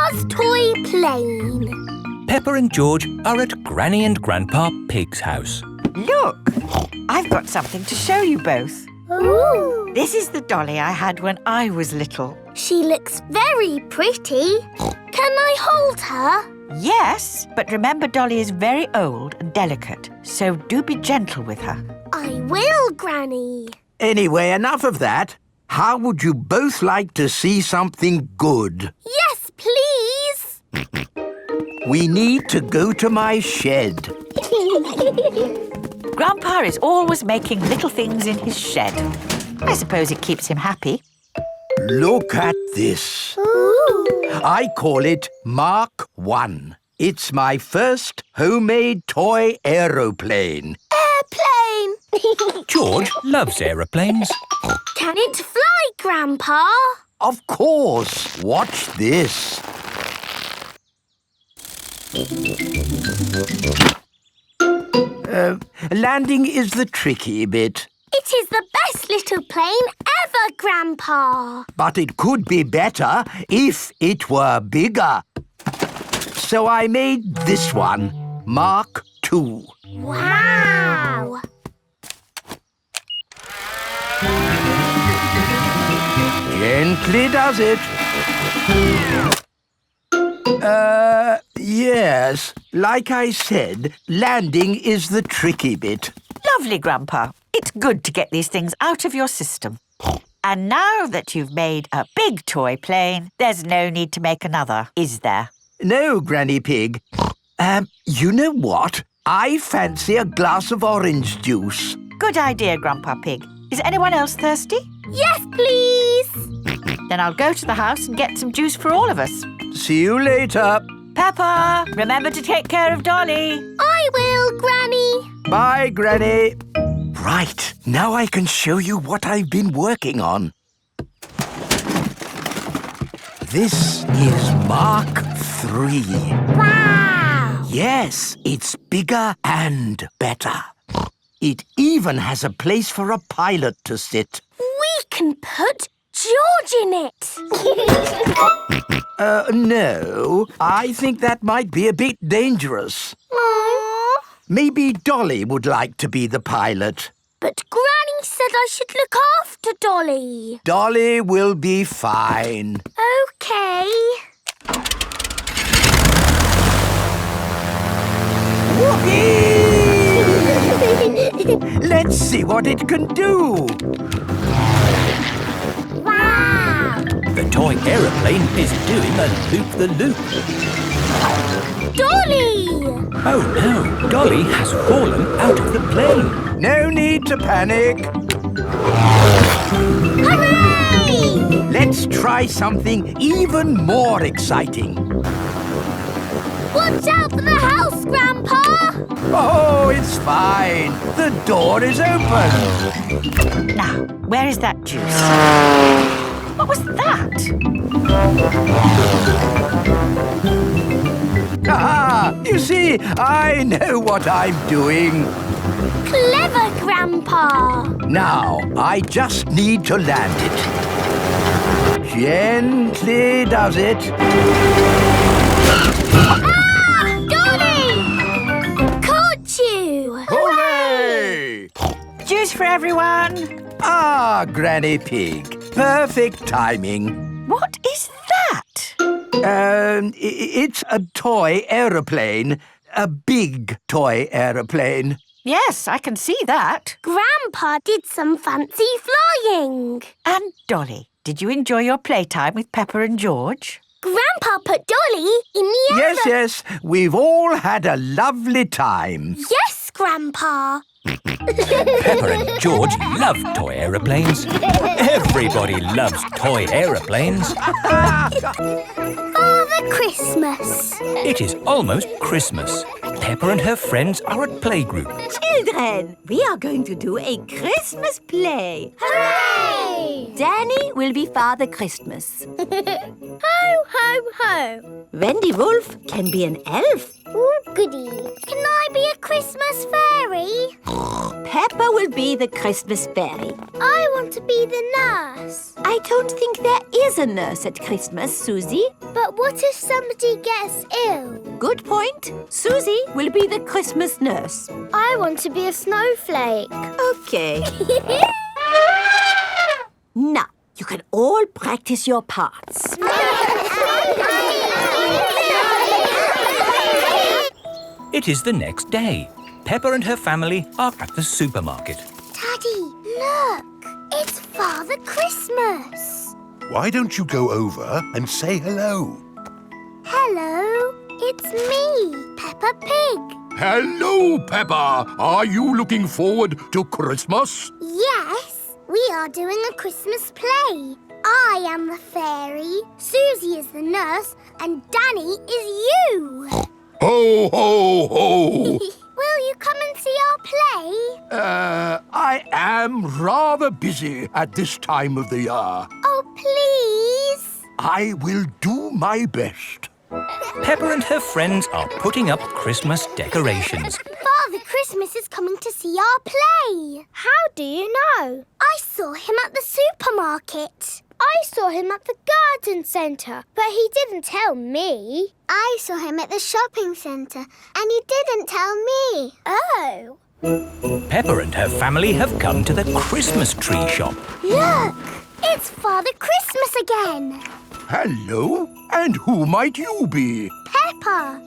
Grandpa's toy plane. Peppa and George are at Granny and Grandpa Pig's house. Look, I've got something to show you both. Ooh. This is the dolly I had when I was little. She looks very pretty. Can I hold her? Yes, but remember Dolly is very old and delicate, so do be gentle with her. I will, Granny. Anyway, enough of that. How would you both like to see something good? Yes, please. We need to go to my shed. Grandpa is always making little things in his shed. I suppose it keeps him happy. Look at this. Ooh. I call it Mark 1. It's my first homemade toy aeroplane. Airplane. George loves aeroplanes. Can it fly, Grandpa? Of course. Watch this. Landing is the tricky bit. It is the best little plane ever, Grandpa. But it could be better if it were bigger. So I made this one, Mark 2. Wow. Gently does it. Yes. Like I said, landing is the tricky bit. Lovely, Grandpa. It's good to get these things out of your system. And now that you've made a big toy plane, there's no need to make another, is there? No, Granny Pig. You know what? I fancy a glass of orange juice. Good idea, Grandpa Pig. Is anyone else thirsty? Yes, please. Then I'll go to the house and get some juice for all of us. See you later. Peppa, remember to take care of Dolly. I will, Granny. Bye, Granny. Right, now I can show you what I've been working on. This is Mark 3. Wow. Yes, it's bigger and better. It even has a place for a pilot to sit. We can put George in it. No, I think that might be a bit dangerous. Aww. Maybe Dolly would like to be the pilot. But Granny said I should look after Dolly. Dolly will be fine. OK. Whoopee! Let's see what it can do. Wow. The toy aeroplane is doing a loop-the-loop. Dolly! Oh no, Dolly has fallen out of the plane. No need to panic. Hooray! Let's try something even more exciting. Watch out for the house, Grandpa! Oh, it's fine. The door is open. Now, where is that juice? What was that? Aha! You see, I know what I'm doing. Clever, Grandpa! Now, I just need to land it. Gently does it. Ah! Dolly! Caught you! Hooray! Juice for everyone. Ah, Granny Pig. Perfect timing. What is that? It's a toy aeroplane. A big toy aeroplane. Yes, I can see that. Grandpa did some fancy flying. And Dolly, did you enjoy your playtime with Peppa and George? Grandpa put Dolly in the Yes. We've all had a lovely time. Yes, Grandpa. Peppa and George love toy aeroplanes. Everybody loves toy aeroplanes. Father Christmas. It is almost Christmas. Peppa and her friends are at playgroup. Children, we are going to do a Christmas play. Hooray! Danny will be Father Christmas. Ho, ho, ho. Wendy Wolf can be an elf. Oh, goody. Can I be a Christmas fairy? Peppa will be the Christmas fairy. I want to be the nurse. I don't think there is a nurse at Christmas, Susie. But what if somebody gets ill? Good point. Susie will be the Christmas nurse. I want to be a snowflake. Okay. Now, you can all practice your parts. It is the next day. Peppa and her family are at the supermarket. Daddy, look. It's Father Christmas. Why don't you go over and say hello? Hello, it's me, Peppa Pig. Hello, Peppa. Are you looking forward to Christmas? Yes, we are doing a Christmas play. I am the fairy, Susie is the nurse, and Danny is you. Ho, ho, ho. Will you come and see our play? I am rather busy at this time of the year. Oh, please. I will do my best. Peppa and her friends are putting up Christmas decorations. Father Christmas is coming to see our play. How do you know? I saw him at the supermarket. I saw him at the garden centre, but he didn't tell me. I saw him at the shopping centre, and he didn't tell me. Oh. Peppa and her family have come to the Christmas tree shop. Look! It's Father Christmas again. Hello, and who might you be? Peppa,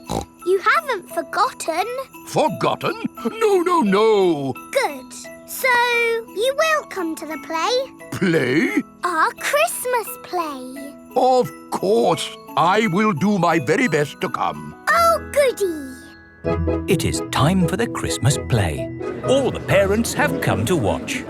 you haven't forgotten. Forgotten? No. Good. So, you will come to the play? Play? Our Christmas play. Of course. I will do my very best to come. Oh, goody. It is time for the Christmas play. All the parents have come to watch.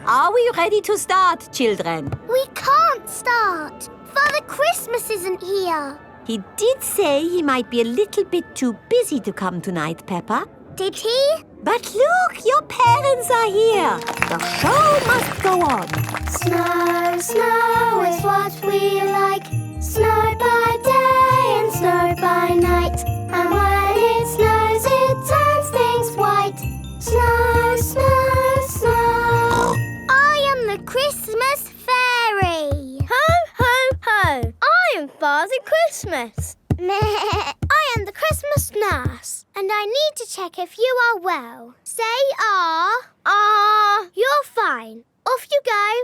Are we ready to start, children? We can't start. Father Christmas isn't here. He did say he might be a little bit too busy to come tonight, Peppa. Did he? But look, your parents are here. The show must go on. Snow, snow is what we like. Snow by day and snow by night. And when it snows, it turns things white. Snow, snow, snow. I am the Christmas fairy. Ho, ho, ho. I am Father Christmas. I am the Christmas nurse, and I need to check if you are well. Say you're fine. Off you go.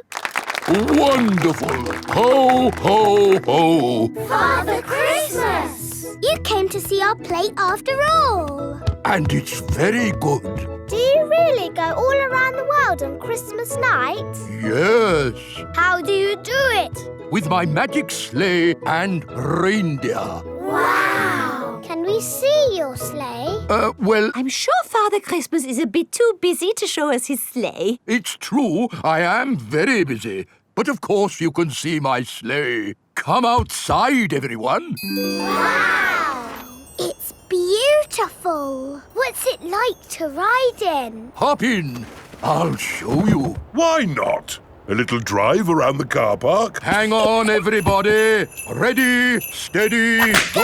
Wonderful. Ho, ho, ho. Father Christmas! You came to see our play after all. And it's very good. Do you really go all around the world on Christmas night? Yes. How do you do it? With my magic sleigh and reindeer. Wow! Can we see your sleigh? Well, I'm sure Father Christmas is a bit too busy to show us his sleigh. it's true, I am very busy. But of course you can see my sleigh. Come outside, everyone. Wow! It's beautiful. What's it like to ride in? Hop in. I'll show you. Why not? A little drive around the car park? Hang on, everybody. Ready, steady, go.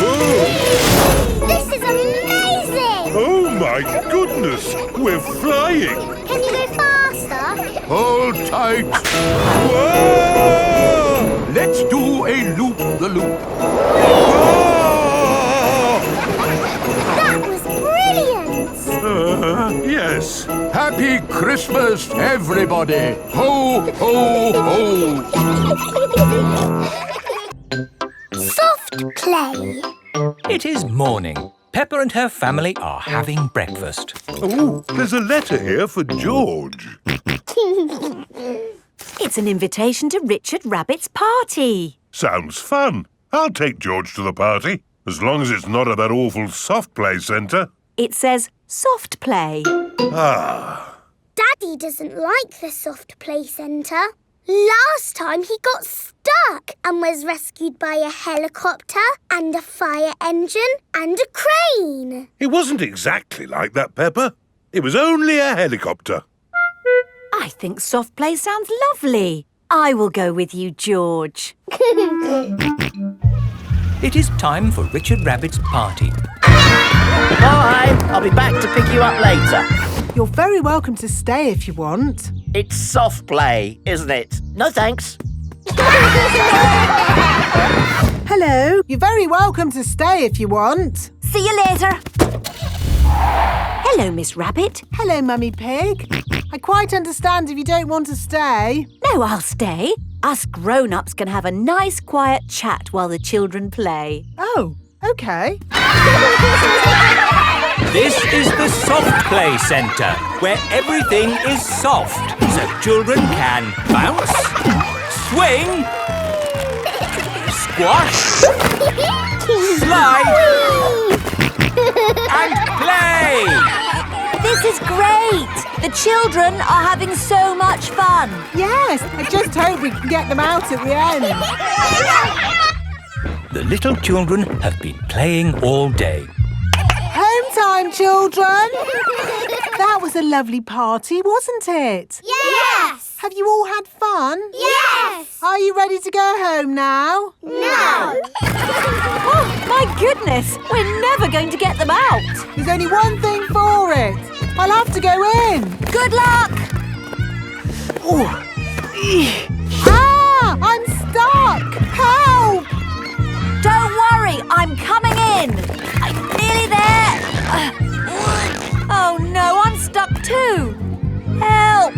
Whoa! This is amazing! Oh, my goodness! We're flying! Can you go faster? Hold tight. Whoa! Let's do a loop-the-loop. That was brilliant! Yes. Happy Christmas, everybody. Ho, ho, ho. Soft play. It is morning. Peppa and her family are having breakfast. Oh, there's a letter here for George. It's an invitation to Richard Rabbit's party. Sounds fun. I'll take George to the party, as long as it's not at that awful soft play centre. It says soft play. Ah. Daddy doesn't like the soft play centre. Last time he got stuck and was rescued by a helicopter and a fire engine and a crane. It wasn't exactly like that, Peppa. It was only a helicopter. I think soft play sounds lovely. I will go with you, George. It is time for Richard Rabbit's party. Bye! I'll be back to pick you up later. You're very welcome to stay if you want. It's soft play, isn't it? No thanks. Hello. You're very welcome to stay if you want. See you later. Hello, Miss Rabbit. Hello, Mummy Pig. I quite understand if you don't want to stay. No, I'll stay. Us grown-ups can have a nice quiet chat while the children play. Oh, OK. This is the Soft Play Centre, where everything is soft, so children can bounce, swing, squash, slide, and play! This is great! The children are having so much fun. Yes, I just hope we can get them out at the end. The little children have been playing all day. Home time, children! That was a lovely party, wasn't it? Yes! Have you all had fun? Yes! Are you ready to go home now? No! Oh, my goodness! We're never going to get them out. There's only one thing for it. I'll have to go in. Good luck! Ah! I'm stuck! Help! Don't worry, I'm coming in. I'm nearly there. Oh no, I'm stuck too. Help!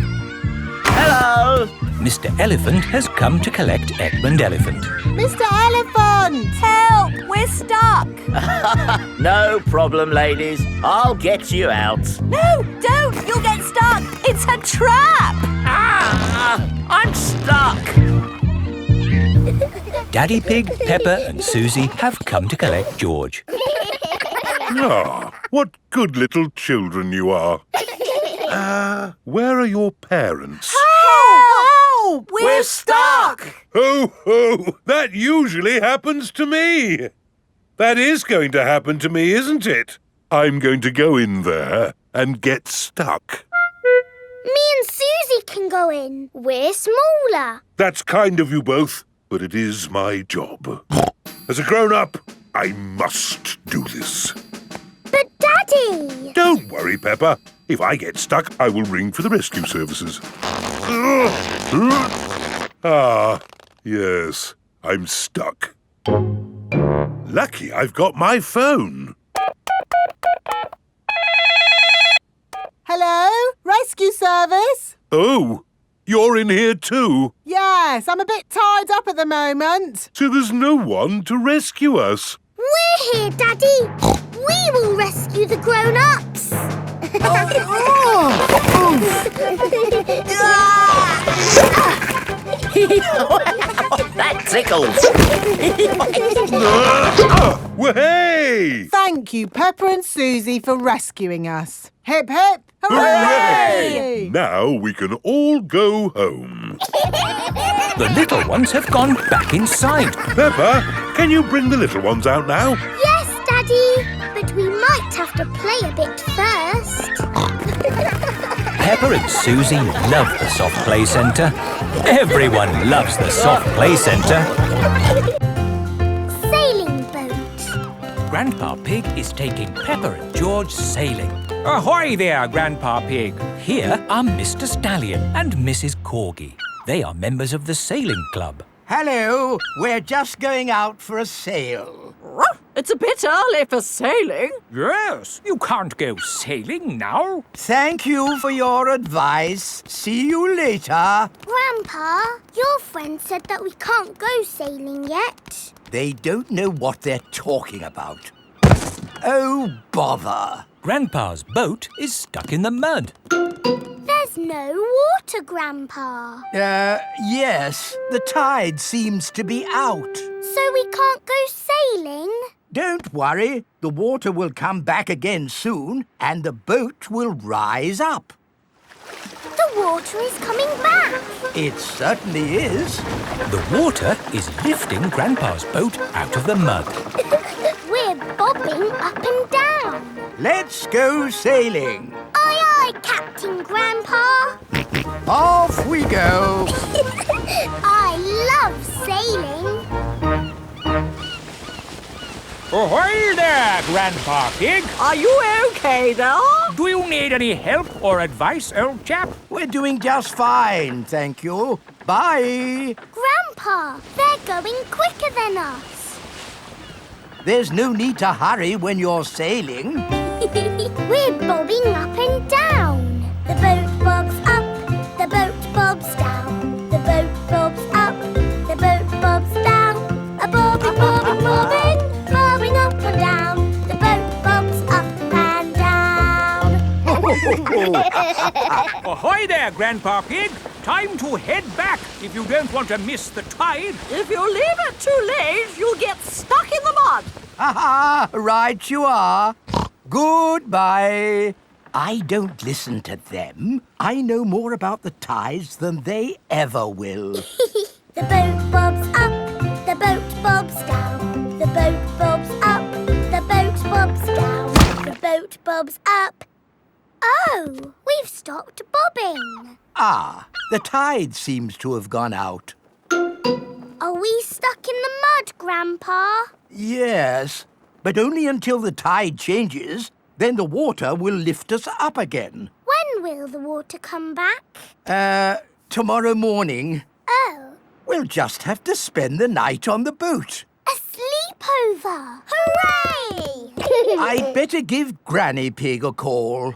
Hello! Mr. Elephant has come to collect Edmund Elephant. Mr. Elephant! Help! We're stuck. No problem, ladies. I'll get you out. No, don't! You'll get stuck. It's a trap. Ah! I'm stuck. Daddy Pig, Peppa and Susie have come to collect George. Ah, what good little children you are. Where are your parents? Help! We're stuck. Ho, ho! That usually happens to me. That is going to happen to me, isn't it? I'm going to go in there and get stuck. Me and Susie can go in. We're smaller. That's kind of you both, but it is my job. As a grown-up, I must do this. But Daddy! Don't worry, Peppa. If I get stuck, I will ring for the rescue services. Ah, yes, I'm stuck. Lucky I've got my phone. Hello? Rescue service? Oh, you're in here too? Yes, I'm a bit tied up at the moment. So there's no one to rescue us. We're here, Daddy. We will rescue the grown-ups. That tickles. Well, hey! Thank you, Peppa and Susie, for rescuing us. Hip, hip, Hooray! Now we can all go home. The little ones have gone back inside. Peppa, can you bring the little ones out now? Yes, Daddy. But we might have to play a bit first. Peppa and Susie love the Soft Play Centre. Everyone loves the Soft Play Centre. Sailing boat. Grandpa Pig is taking Peppa and George sailing. Ahoy there, Grandpa Pig. Here are Mr. Stallion and Mrs. Corgi. They are members of the sailing club. Hello, we're just going out for a sail. It's a bit early for sailing. Yes, you can't go sailing now. Thank you for your advice. See you later. Grandpa, your friend said that we can't go sailing yet. They don't know what they're talking about. Oh, bother. Grandpa's boat is stuck in the mud. There's no water, Grandpa. Yes, the tide seems to be out. So we can't go sailing? Don't worry, the water will come back again soon and the boat will rise up. The water is coming back. It certainly is. The water is lifting Grandpa's boat out of the mud. We're bobbing up and down. Let's go sailing. Aye, aye, Captain Grandpa. Off we go. I love sailing. Ahoy there, Grandpa Pig. Are you okay there? Do you need any help or advice, old chap? We're doing just fine, thank you. Bye. Grandpa, they're going quicker than us. There's no need to hurry when you're sailing. We're bobbing up and down. The boat bobs up, the boat bobs down. The boat bobs up, the boat bobs down. A bobbing, bobbing, bobbing, bobbing up and down. The boat bobs up and down. Ahoy there, Grandpa Pig. Time to head back if you don't want to miss the tide. If you leave it too late, you'll get stuck in the mud. Ha-ha, right you are. Goodbye. I don't listen to them. I know more about the tides than they ever will. The boat bobs up, the boat bobs down. The boat bobs up, the boat bobs down. The boat bobs up. Oh, we've stopped bobbing. Ah, the tide seems to have gone out. Are we stuck in the mud, Grandpa? Yes, but only until the tide changes. Then the water will lift us up again. When will the water come back? Tomorrow morning. Oh, We'll just have to spend the night on the boat. a sleepover! Hooray! I'd better give Granny Pig a call.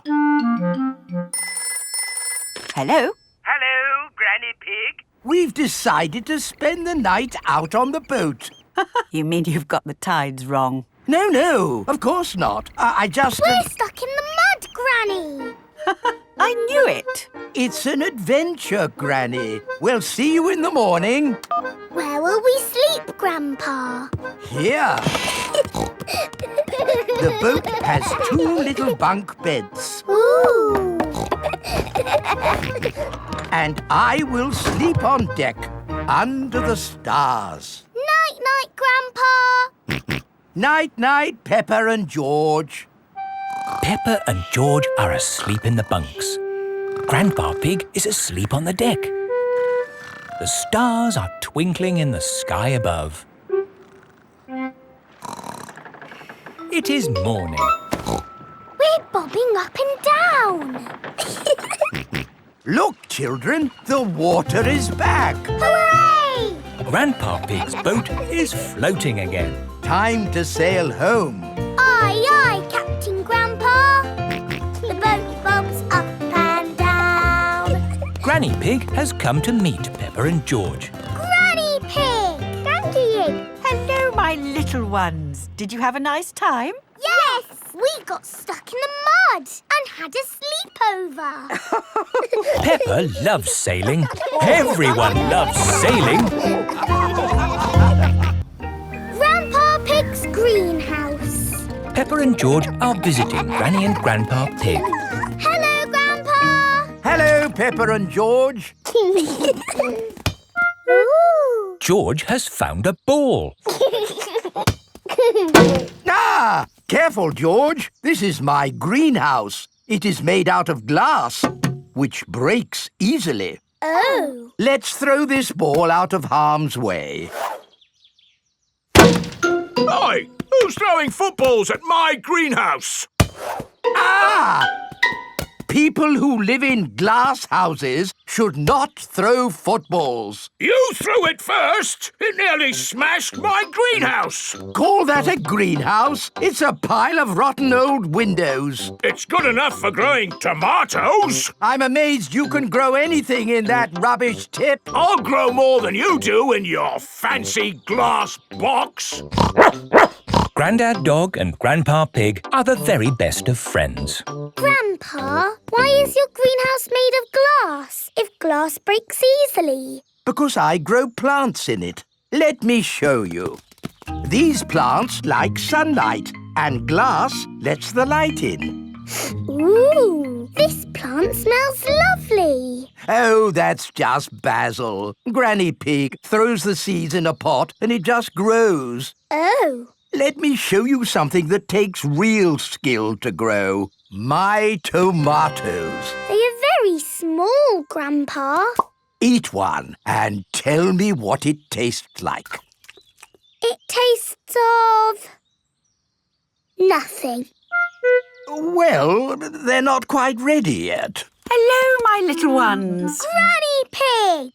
Hello? Hello, Granny Pig. We've decided to spend the night out on the boat. You mean you've got the tides wrong? No, of course not. I just... We're stuck in the mud, Granny! I knew it. It's an adventure, Granny. We'll see you in the morning. Where will we sleep, Grandpa? Here. The boat has 2 little bunk beds. Ooh! And I will sleep on deck, under the stars. Night-night, Grandpa! Night-night, Peppa and George. Peppa and George are asleep in the bunks. Grandpa Pig is asleep on the deck. The stars are twinkling in the sky above. It is morning. We're bobbing up and down. Look, children, the water is back. Hooray! Grandpa Pig's boat is floating again. Time to sail home. Aye, aye, Captain Grandpa. The boat bobs up and down. Granny Pig has come to meet Peppa and George. Granny Pig! Thank you. Hello, my little ones. Did you have a nice time? Yes! We got stuck in the mud and had a sleepover. Peppa loves sailing. Everyone loves sailing. Grandpa Pig's greenhouse. Peppa and George are visiting Granny and Grandpa Pig. Hello, Grandpa. Hello, Peppa and George. Ooh. George has found a ball. Ah! Careful, George. This is my greenhouse. It is made out of glass, which breaks easily. Oh. Let's throw this ball out of harm's way. Oi! Who's throwing footballs at my greenhouse? Ah! People who live in glass houses should not throw footballs. You threw it first! It nearly smashed my greenhouse! Call that a greenhouse? It's a pile of rotten old windows. It's good enough for growing tomatoes! I'm amazed you can grow anything in that rubbish tip. I'll grow more than you do in your fancy glass box! Grandad Dog and Grandpa Pig are the very best of friends. Grandpa, why is your greenhouse made of glass if glass breaks easily? Because I grow plants in it. Let me show you. These plants like sunlight, and glass lets the light in. Ooh, this plant smells lovely. Oh, that's just basil. Granny Pig throws the seeds in a pot and it just grows. Oh. Let me show you something that takes real skill to grow. My tomatoes. They are very small, Grandpa. Eat one and tell me what it tastes like. It tastes of Nothing. Well, they're not quite ready yet. Hello, my little ones. Granny Pig!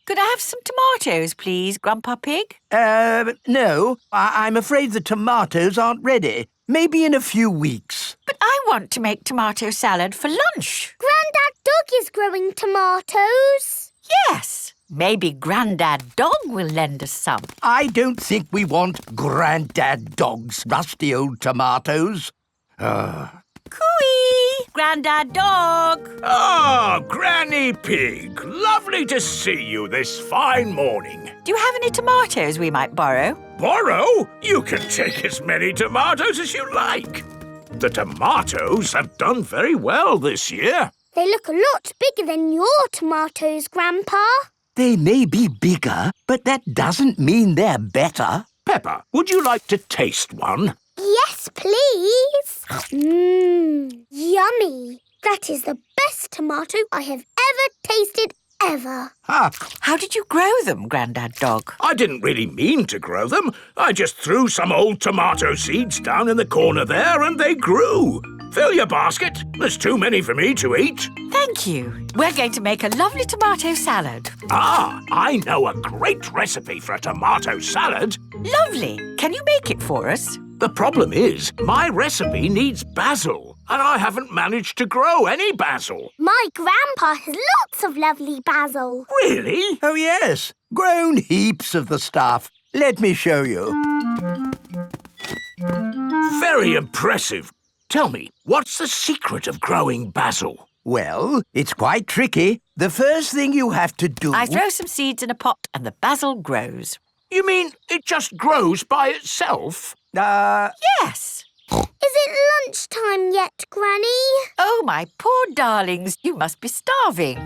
Could I have some tomatoes, please, Grandpa Pig? No. I'm afraid the tomatoes aren't ready. Maybe in a few weeks. But I want to make tomato salad for lunch. Grandad Dog is growing tomatoes. Yes. Maybe Grandad Dog will lend us some. I don't think we want Grandad Dog's rusty old tomatoes. Cooey! Grandad Dog! Ah, Granny Pig. Lovely to see you this fine morning. Do you have any tomatoes we might borrow? Borrow? You can take as many tomatoes as you like. The tomatoes have done very well this year. They look a lot bigger than your tomatoes, Grandpa. They may be bigger, but that doesn't mean they're better. Peppa, would you like to taste one? Yes, please. Yummy. That is the best tomato I have ever tasted ever. How did you grow them, Grandad Dog? I didn't really mean to grow them. I just threw some old tomato seeds down in the corner there and they grew. Fill your basket. There's too many for me to eat. Thank you. We're going to make a lovely tomato salad. Ah, I know a great recipe for a tomato salad. Lovely. Can you make it for us? The problem is, my recipe needs basil, and I haven't managed to grow any basil. My grandpa has lots of lovely basil. Really? Oh, yes. Grown heaps of the stuff. Let me show you. Very impressive. Tell me, what's the secret of growing basil? Well, it's quite tricky. The first thing you have to do... I throw some seeds in a pot and the basil grows. You mean it just grows by itself? Yes. Is it lunchtime yet, Granny? Oh, my poor darlings, you must be starving.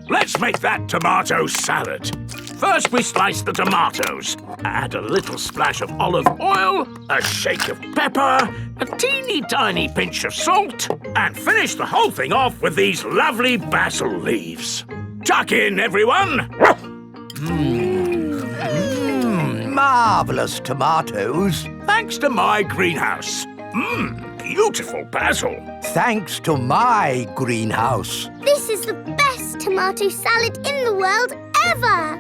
Let's make that tomato salad. First, we slice the tomatoes. Add a little splash of olive oil, a shake of pepper, a teeny tiny pinch of salt, and finish the whole thing off with these lovely basil leaves. Tuck in, everyone. Marvellous tomatoes. Thanks to my greenhouse. Beautiful basil. Thanks to my greenhouse. This is the best tomato salad in the world ever.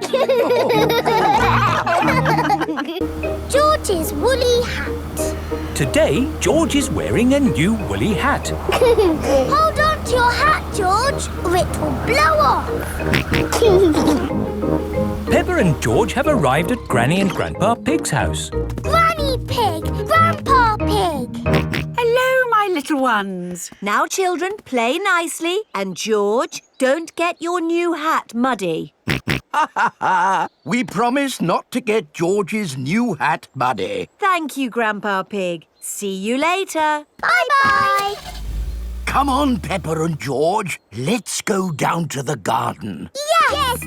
George's woolly hat. Today, George is wearing a new woolly hat. Hold on to your hat, George, or it will blow off. Peppa and George have arrived at Granny and Grandpa Pig's house. Granny Pig, Grandpa Pig. Hello, my little ones. Now, children, play nicely. And, George, don't get your new hat muddy. We promise not to get George's new hat muddy. Thank you, Grandpa Pig. See you later. Bye-bye. Come on, Peppa and George. Let's go down to the garden. Yes.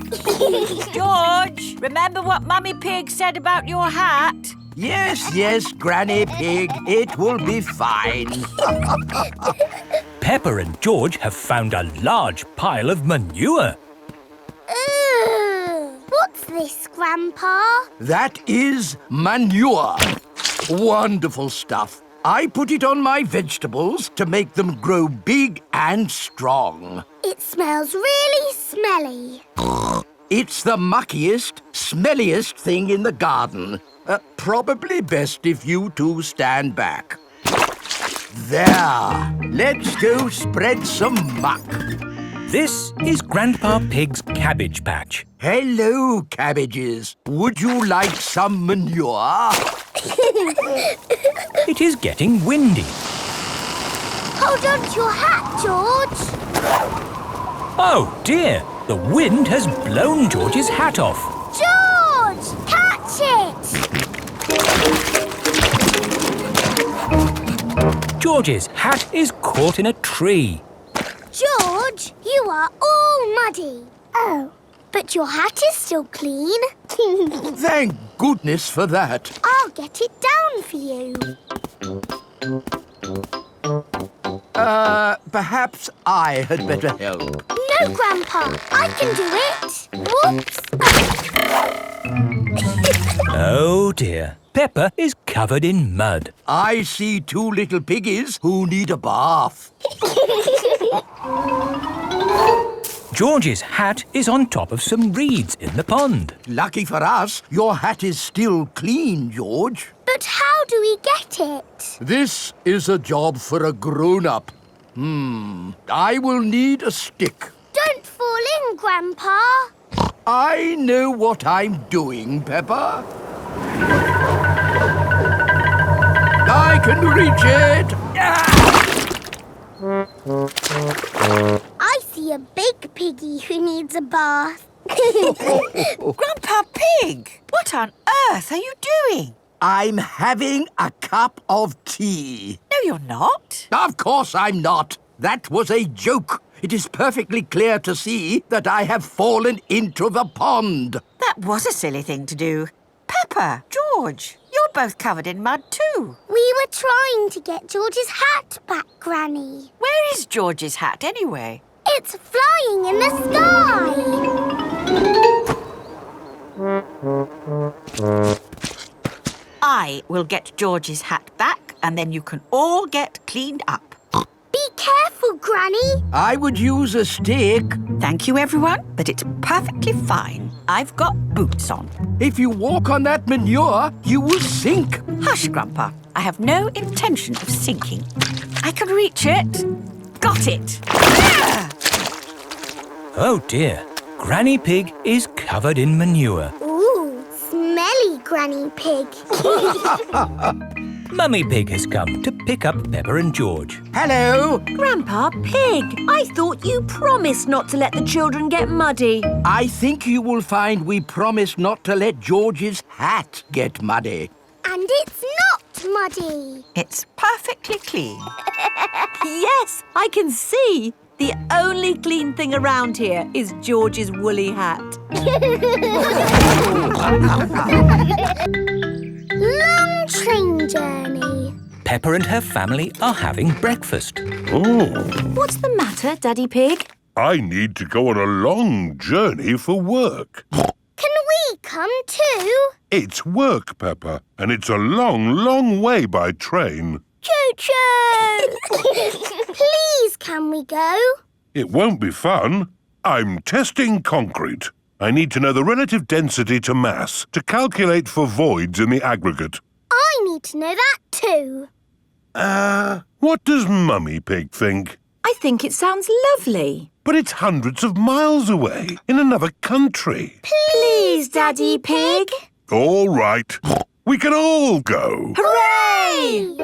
George, remember what Mummy Pig said about your hat? Yes, Granny Pig. It will be fine. Peppa and George have found a large pile of manure. What's this, Grandpa? That is manure. Wonderful stuff. I put it on my vegetables to make them grow big and strong. It smells really smelly. It's the muckiest, smelliest thing in the garden. Probably best if you two stand back. There. Let's go spread some muck. This is Grandpa Pig's cabbage patch. Hello, cabbages. Would you like some manure? It is getting windy. Hold on to your hat, George. Oh dear, the wind has blown George's hat off. George, catch it. George's hat is caught in a tree. George, you are all muddy. Oh, but your hat is still clean. Thank goodness for that. I'll get it down for you. Perhaps I had better help. No, Grandpa, I can do it. Whoops. Oh dear, Peppa is covered in mud. I see two little piggies who need a bath. George's hat is on top of some reeds in the pond. Lucky for us, your hat is still clean, George. But how do we get it? This is a job for a grown-up. I will need a stick. Don't fall in, Grandpa. I know what I'm doing, Peppa. I can reach it. I see a big piggy who needs a bath. Grandpa Pig, what on earth are you doing? I'm having a cup of tea. No, you're not. Of course I'm not. That was a joke. It is perfectly clear to see that I have fallen into the pond. That was a silly thing to do. Peppa, George, you're both covered in mud too. We were trying to get George's hat back, Granny. Where is George's hat anyway? It's flying in the sky. I will get George's hat back and then you can all get cleaned up. Be careful, Granny. I would use a stick. Thank you, everyone, but it's perfectly fine. I've got boots on. If you walk on that manure, you will sink. Hush, Grandpa. I have no intention of sinking. I can reach it. Got it. Ah! Oh dear, Granny Pig is covered in manure. Ooh, smelly Granny Pig. Mummy Pig has come to pick up Peppa and George. Hello. Grandpa Pig, I thought you promised not to let the children get muddy. I think you will find we promised not to let George's hat get muddy. And it's not muddy. It's perfectly clean. Yes, I can see. The only clean thing around here is George's woolly hat. Long train journey. Peppa and her family are having breakfast. Oh, What's the matter, Daddy Pig? I need to go on a long journey for work. Can we come too? It's work, Peppa, and it's a long, long way by train. Choo-choo! Please, can we go? It won't be fun. I'm testing concrete. I need to know the relative density to mass to calculate for voids in the aggregate. I need to know that too. What does Mummy Pig think? I think it sounds lovely. But it's hundreds of miles away, in another country. Please, Daddy Pig. All right. We can all go. Hooray!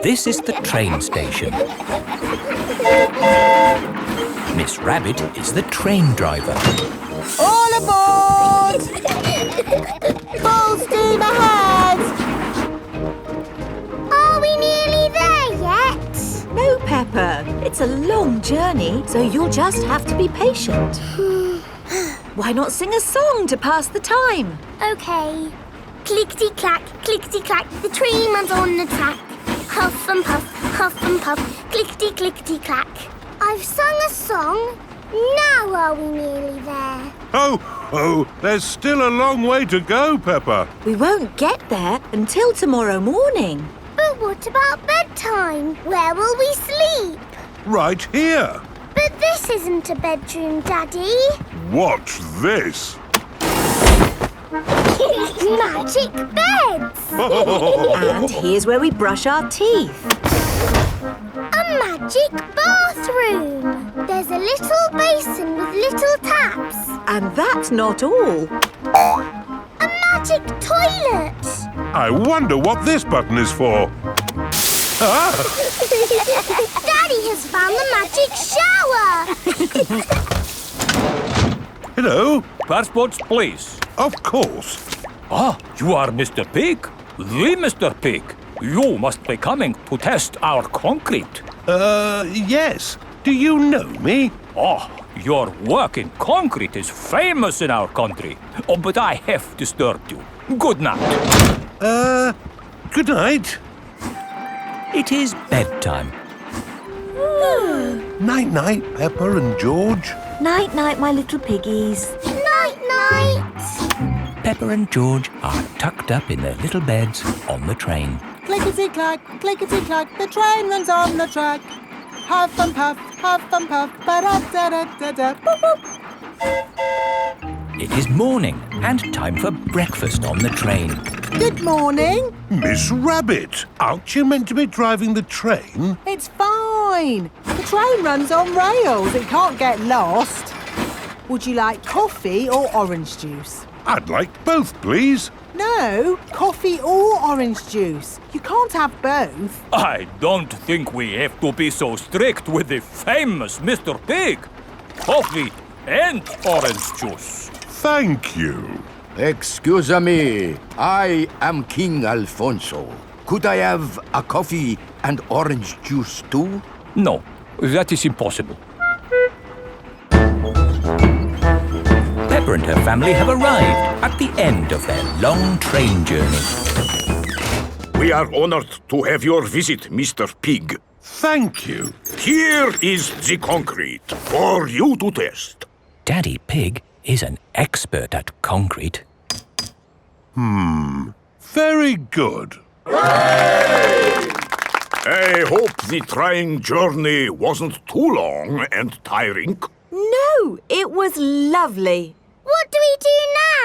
This is the train station. Miss Rabbit is the train driver. All aboard! Full steam ahead! Are we nearly there yet? No, Peppa. It's a long journey, so you'll just have to be patient. Why not sing a song to pass the time? OK. Clickety-clack, clickety-clack, the train runs on the track. Huff and puff, clickety-clickety-clack. I've sung a song. Now are we nearly there? Oh, there's still a long way to go, Peppa. We won't get there until tomorrow morning. But what about bedtime? Where will we sleep? Right here. But this isn't a bedroom, Daddy. Watch this. Magic beds! And here's where we brush our teeth. A magic bathroom! There's a little basin with little taps. And that's not all. A magic toilet! I wonder what this button is for. Daddy has found the magic shower! Hello. Passports, please. Of course. Ah, you are Mr. Pig? The Mr. Pig. You must be coming to test our concrete. Yes. Do you know me? Oh, your work in concrete is famous in our country. Oh, but I have disturbed you. Good night. Good night. It is bedtime. Night-night, Peppa and George. Night-night, my little piggies. Night-night! Peppa and George are tucked up in their little beds on the train. Clickety-clack, clickety-clack, the train runs on the track. Huff and puff, ba-da-da-da-da, boop, boop. It is morning and time for breakfast on the train. Good morning. Miss Rabbit, aren't you meant to be driving the train? It's fine. The train runs on rails. It can't get lost. Would you like coffee or orange juice? I'd like both, please. No, coffee or orange juice. You can't have both. I don't think we have to be so strict with the famous Mr. Pig. Coffee and orange juice. Thank you. Excuse me, I am King Alfonso. Could I have a coffee and orange juice too? No, that is impossible. Peppa and her family have arrived at the end of their long train journey. We are honored to have your visit, Mr. Pig. Thank you. Here is the concrete for you to test. Daddy Pig is an expert at concrete. Very good. I hope the train journey wasn't too long and tiring. No, it was lovely. What do we do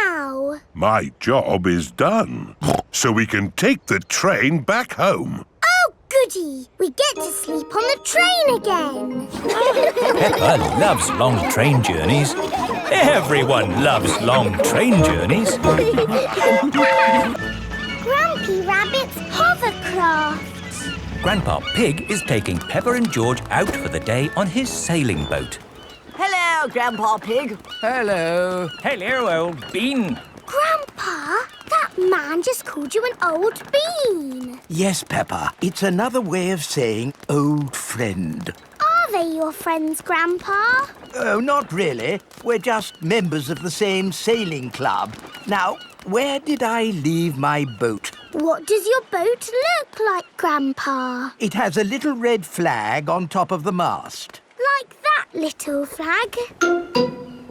now? My job is done. So we can take the train back home. Oh, goody! We get to sleep on the train again. Peppa loves long train journeys. Everyone loves long train journeys. Grumpy Rabbit's Hovercraft. Grandpa Pig is taking Peppa and George out for the day on his sailing boat. Hello, Grandpa Pig. Hello. Hello, old bean. Grandpa, that man just called you an old bean. Yes, Peppa. It's another way of saying old friend. Are they your friends, Grandpa? Oh, not really. We're just members of the same sailing club. Now, where did I leave my boat? What does your boat look like, Grandpa? It has a little red flag on top of the mast. Like that little flag?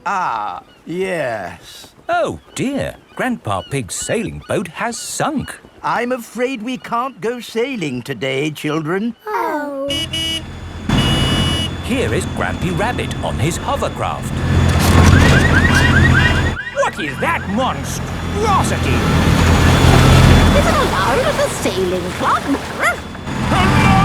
Ah, yes. Oh, dear. Grandpa Pig's sailing boat has sunk. I'm afraid we can't go sailing today, children. Oh. Here is Grampy Rabbit on his hovercraft. What is that monstrosity? Is it allowed at the sailing club? Hello!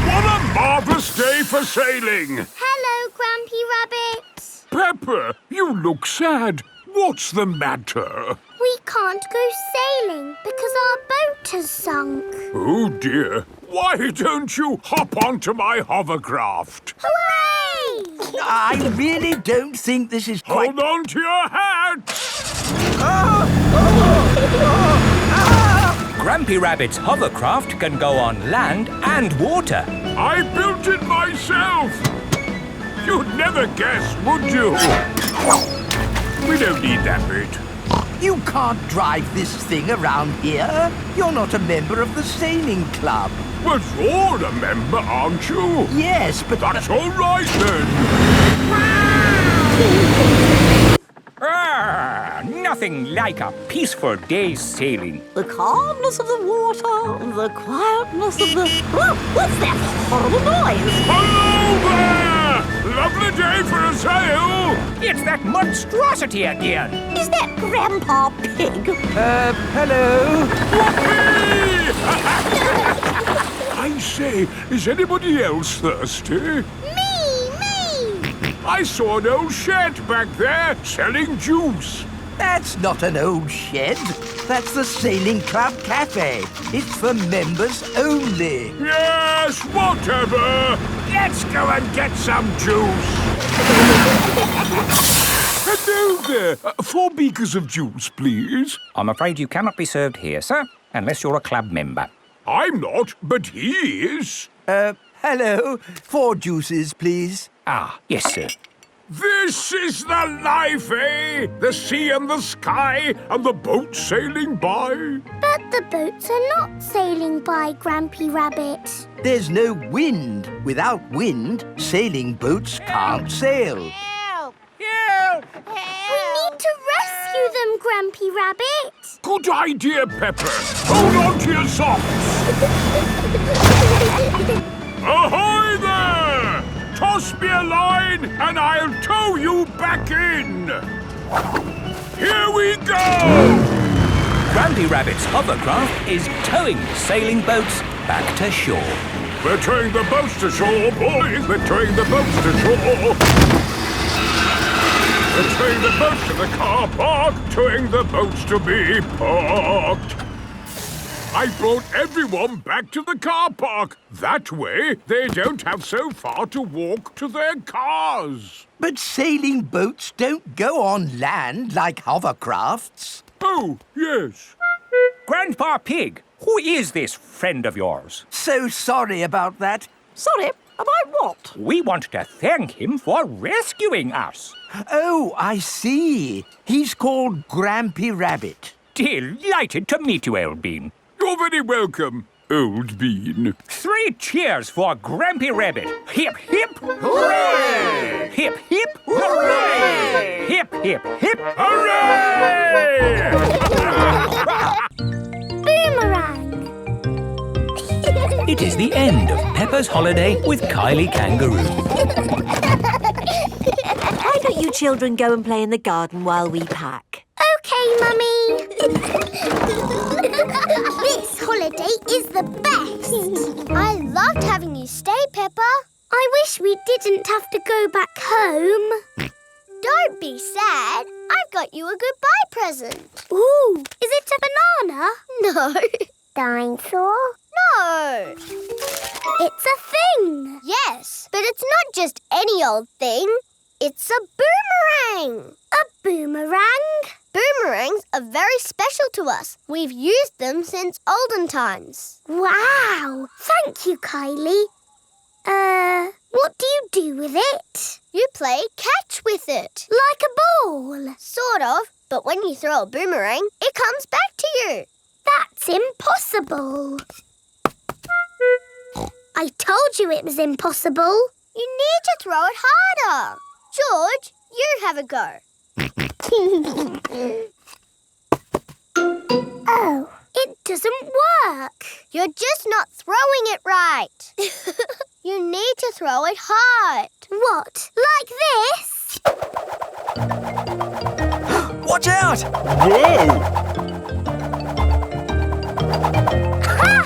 What a marvellous day for sailing! Hello, Grampy Rabbit. Peppa, you look sad. What's the matter? We can't go sailing because our boat has sunk. Oh dear. Why don't you hop onto my hovercraft? Hooray! I really don't think this is quite... Hold on to your hat! Grampy Rabbit's hovercraft can go on land and water. I built it myself! You'd never guess, would you? We don't need that bit. You can't drive this thing around here. You're not a member of the sailing club. But you're a member, aren't you? Yes, but... That's all right, then. Nothing like a peaceful day's sailing. The calmness of the water, the quietness of the... Oh, what's that horrible noise? Hello there! Lovely day for a sail! It's that monstrosity again. Is that Grandpa Pig? hello? I say, is anybody else thirsty? Me! I saw an old shed back there selling juice. That's not an old shed. That's the Sailing Club Cafe. It's for members only. Yes, whatever. Let's go and get some juice. Hello there. 4 beakers of juice, please. I'm afraid you cannot be served here, sir, unless you're a club member. I'm not, but he is. Hello. 4 juices, please. Ah, yes, sir. This is the life, eh? The sea and the sky and the boat sailing by. But the boats are not sailing by, Grampy Rabbit. There's no wind. Without wind, sailing boats can't sail. Help! We need want to rescue them, Grampy Rabbit. Good idea, Pepper. Hold on to your socks. Ahoy there! Toss me a line and I'll tow you back in. Here we go! Grampy Rabbit's hovercraft is towing the sailing boats back to shore. We're towing the boats to shore, boys. We're towing the boats to shore. We're towing the boats to the car park, towing the boats to be parked. I brought everyone back to the car park. That way, they don't have so far to walk to their cars. But sailing boats don't go on land like hovercrafts. Oh, yes. Grandpa Pig, who is this friend of yours? So sorry about that. Sorry, about what? We want to thank him for rescuing us. Oh, I see. He's called Grampy Rabbit. Delighted to meet you, Old Bean. You're very welcome, Old Bean. 3 cheers for Grampy Rabbit. Hip, hip, hooray! Hip, hip, hooray! Hip, hip, hip, Hooray! Boomerang. It is the end of Peppa's holiday with Kylie Kangaroo. Why don't you children go and play in the garden while we pack? Okay, Mummy. This holiday is the best. I loved having you stay, Peppa. I wish we didn't have to go back home. Don't be sad. I've got you a goodbye present. Ooh, is it a banana? No. Dinosaur? No. It's a thing. Yes, but it's not just any old thing. It's a boomerang. A boomerang? Boomerangs are very special to us. We've used them since olden times. Wow! Thank you, Kylie. What do you do with it? You play catch with it. Like a ball? Sort of, but when you throw a boomerang, it comes back to you. That's impossible. I told you it was impossible. You need to throw it harder. George, you have a go. Oh, it doesn't work. You're just not throwing it right. You need to throw it hard. What, like this? Watch out! Whoa! Ha!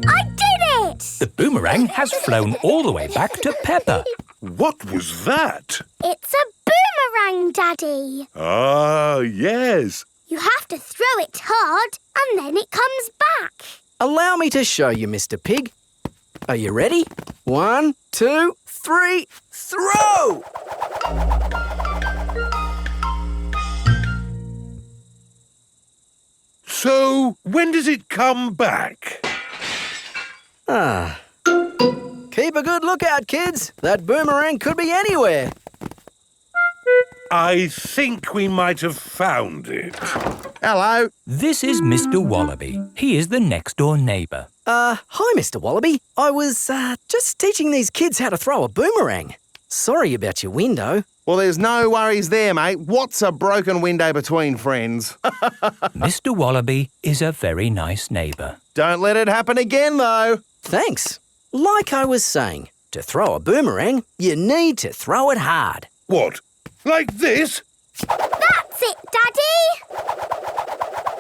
I did it! The boomerang has flown all the way back to Peppa. What was that? It's a boomerang, Daddy. Ah, yes. You have to throw it hard and then it comes back. Allow me to show you, Mr. Pig. Are you ready? 1, 2, 3, throw! So, when does it come back? Keep a good lookout, kids. That boomerang could be anywhere. I think we might have found it. Hello. This is Mr. Wallaby. He is the next-door neighbour. Hi, Mr. Wallaby. I was, just teaching these kids how to throw a boomerang. Sorry about your window. Well, there's no worries there, mate. What's a broken window between friends? Mr. Wallaby is a very nice neighbour. Don't let it happen again, though. Thanks. Like I was saying, to throw a boomerang, you need to throw it hard. What? Like this? That's it, Daddy.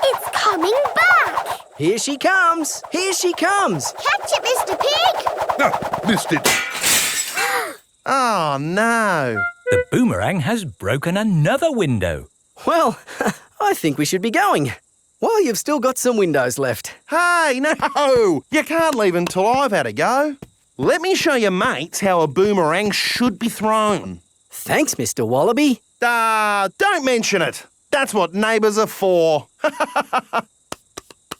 It's coming back. Here she comes. Here she comes. Catch it, Mr. Pig. Ah, missed it. Oh, no. The boomerang has broken another window. Well, I think we should be going. Well, you've still got some windows left. Hey, no! You can't leave until I've had a go. Let me show your mates how a boomerang should be thrown. Thanks, Mr. Wallaby. Don't mention it. That's what neighbours are for.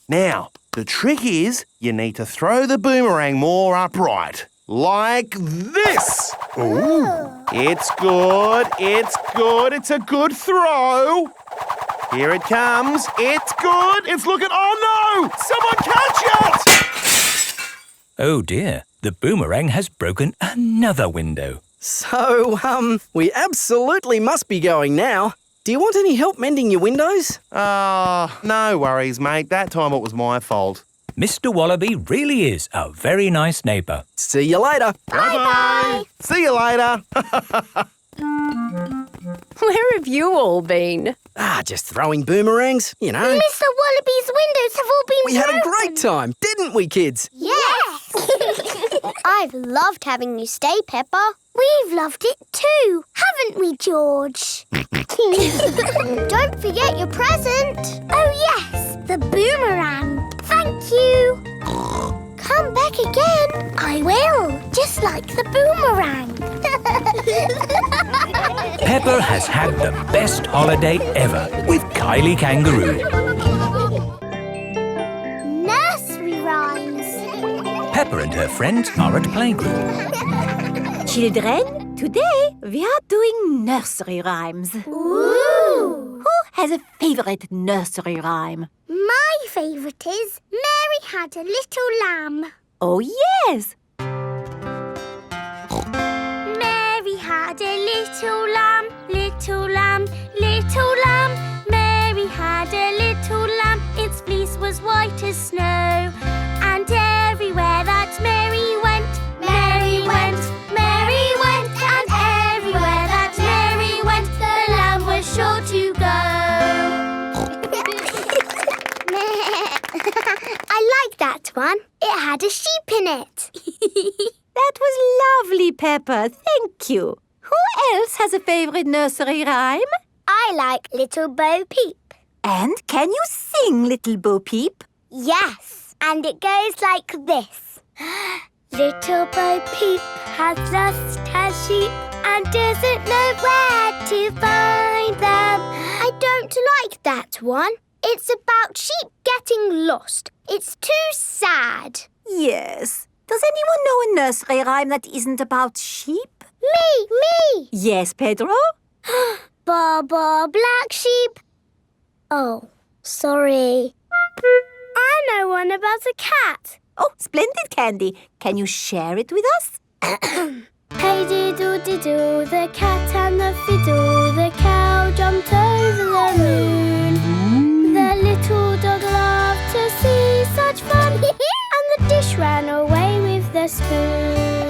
Now, the trick is you need to throw the boomerang more upright. Like this. Ooh. It's good. It's good. It's a good throw. Here it comes. It's good. It's looking... Oh, no! Someone catch it! Oh dear, the boomerang has broken another window. So, we absolutely must be going now. Do you want any help mending your windows? No worries, mate. That time it was my fault. Mr. Wallaby really is a very nice neighbour. See you later. Bye-bye. See you later. Where have you all been? Just throwing boomerangs, you know. Mr. Wallaby's windows have all been We had a broken. great time, didn't we, kids? Yes! I've loved having you stay, Peppa. We've loved it too, haven't we, George? Don't forget your present. Oh, yes, the boomerang. Thank you. Come back again. I will, just like the boomerang. Peppa has had the best holiday ever with Kylie Kangaroo. Nursery Rhymes. Peppa and her friends are at playgroup. Children, today we are doing nursery rhymes. Ooh. Who has a favourite nursery rhyme? My favourite is Mary Had a Little Lamb. Oh, yes. Mary had a little lamb, little lamb, little lamb. Mary had a little lamb, its fleece was white as snow. And everywhere that Mary went, Mary went, Mary went. And everywhere that Mary went, the lamb was sure to go. I like that one. It had a sheep in it. That was lovely, Peppa. Thank you. Who else has a favourite nursery rhyme? I like Little Bo Peep. And can you sing, Little Bo Peep? Yes, and it goes like this. Little Bo Peep has lost her sheep and doesn't know where to find them. I don't like that one. It's about sheep getting lost. It's too sad. Yes. Does anyone know a nursery rhyme that isn't about sheep? Me! Yes, Pedro? Ba ba black sheep. Oh, sorry. I know one about a cat. Oh, splendid, Candy. Can you share it with us? Hey diddle diddle, the cat and the fiddle, the cow jumped over the moon. The little dog loved to see such fun, and the dish ran away with the spoon.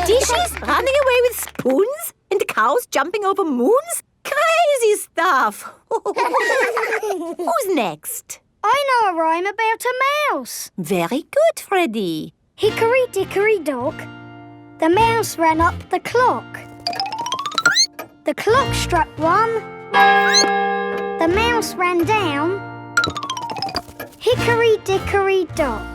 Dishes running away with spoons and cows jumping over moons? Crazy stuff. Who's next? I know a rhyme about a mouse. Very good, Freddy. Hickory dickory dock, the mouse ran up the clock. The clock struck one, the mouse ran down. Hickory dickory dock.